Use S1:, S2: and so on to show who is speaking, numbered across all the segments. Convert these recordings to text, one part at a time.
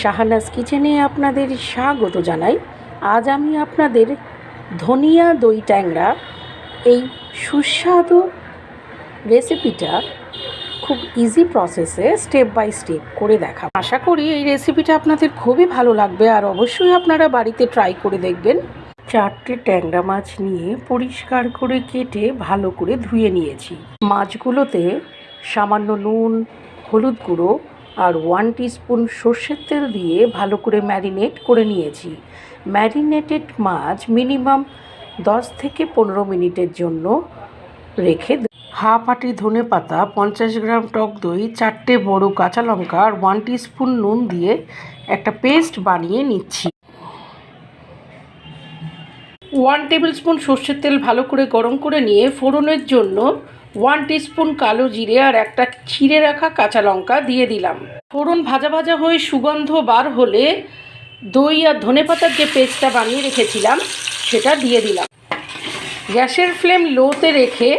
S1: শাহানাজ কিচেনে আপনাদের স্বাগত জানাই। আজ আমি আপনাদের ধনিয়া দই ট্যাংরা এই সুস্বাদু রেসিপিটা খুব ইজি প্রসেসে স্টেপ বাই স্টেপ করে দেখাবো। আশা করি এই রেসিপিটা আপনাদের খুবই ভালো লাগবে আর অবশ্যই আপনারা বাড়িতে ট্রাই করে দেখবেন। 4টে ট্যাংরা মাছ নিয়ে পরিষ্কার করে কেটে ভালো করে ধুয়ে নিয়েছি। মাছগুলোতে সামান্য নুন, হলুদ গুঁড়ো আর 1 টিস্পুন সর্ষের তেল দিয়ে ভালো করে ম্যারিনেট করে নিয়েছি। ম্যারিনেটেড মাছ মিনিমাম 10 থেকে 15 মিনিটের জন্য রেখে হাফ আটি ধনে পাতা, 50 গ্রাম টক দই, 4টে বড় কাঁচা লঙ্কা আর 1 টিস্পুন নুন দিয়ে একটা পেস্ট বানিয়ে নিচ্ছি। 1 টেবিল স্পুন সর্ষের তেল ভালো করে গরম করে নিয়ে ফোড়নের জন্য 1 টিস্পুন কালো জিরে আর একটা ছিঁড়ে রাখা কাঁচা লঙ্কা দিয়ে দিলাম। ফোড়ন ভাজা ভাজা হয়ে সুগন্ধ বার হলে দই আর ধনেপাতার যে পেস্টটা বানিয়ে রেখেছিলাম সেটা দিয়ে দিলাম। গ্যাসের ফ্লেম লোতে রেখে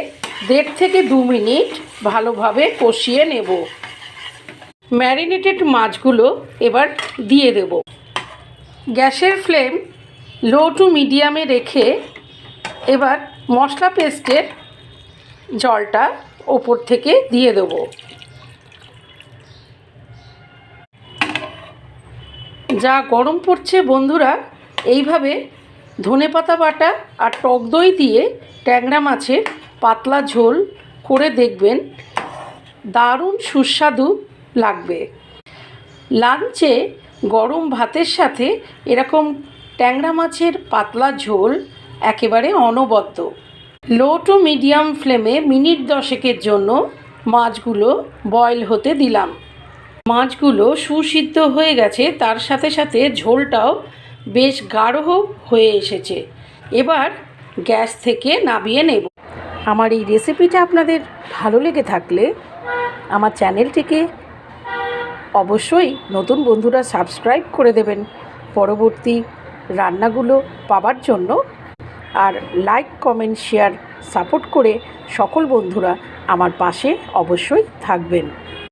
S1: 1.5 থেকে 2 মিনিট ভালোভাবে কষিয়ে নেব। ম্যারিনেটেড মাছগুলো এবার দিয়ে দেব। গ্যাসের ফ্লেম লো টু মিডিয়ামে রেখে এবার মশলা পেস্টের জলটা ওপর থেকে দিয়ে দেব। যা গরম পড়ছে বন্ধুরা, এইভাবে ধনেপাতা বাটা আর টক দই দিয়ে ট্যাংরা মাছের পাতলা ঝোল করে দেখবেন, দারুণ সুস্বাদু লাগবে। লাঞ্চে গরম ভাতের সাথে এরকম ট্যাংরা মাছের পাতলা ঝোল একেবারে অনবদ্য। লো টু মিডিয়াম ফ্লেমে মিনিট 10 জন্য মাছগুলো বয়েল হতে দিলাম। মাছগুলো সুসিদ্ধ হয়ে গেছে, তার সাথে সাথে ঝোলটাও বেশ গাঢ় হয়ে এসেছে। এবার গ্যাস থেকে নামিয়ে নেব। আমার এই রেসিপিটা আপনাদের ভালো লেগে থাকলে আমার চ্যানেলটিকে অবশ্যই নতুন বন্ধুরা সাবস্ক্রাইব করে দেবেন পরবর্তী রান্নাগুলো পাবার জন্য। আর লাইক, কমেন্ট, শেয়ার, সাপোর্ট করে সকল বন্ধুরা আমার পাশে অবশ্যই থাকবেন।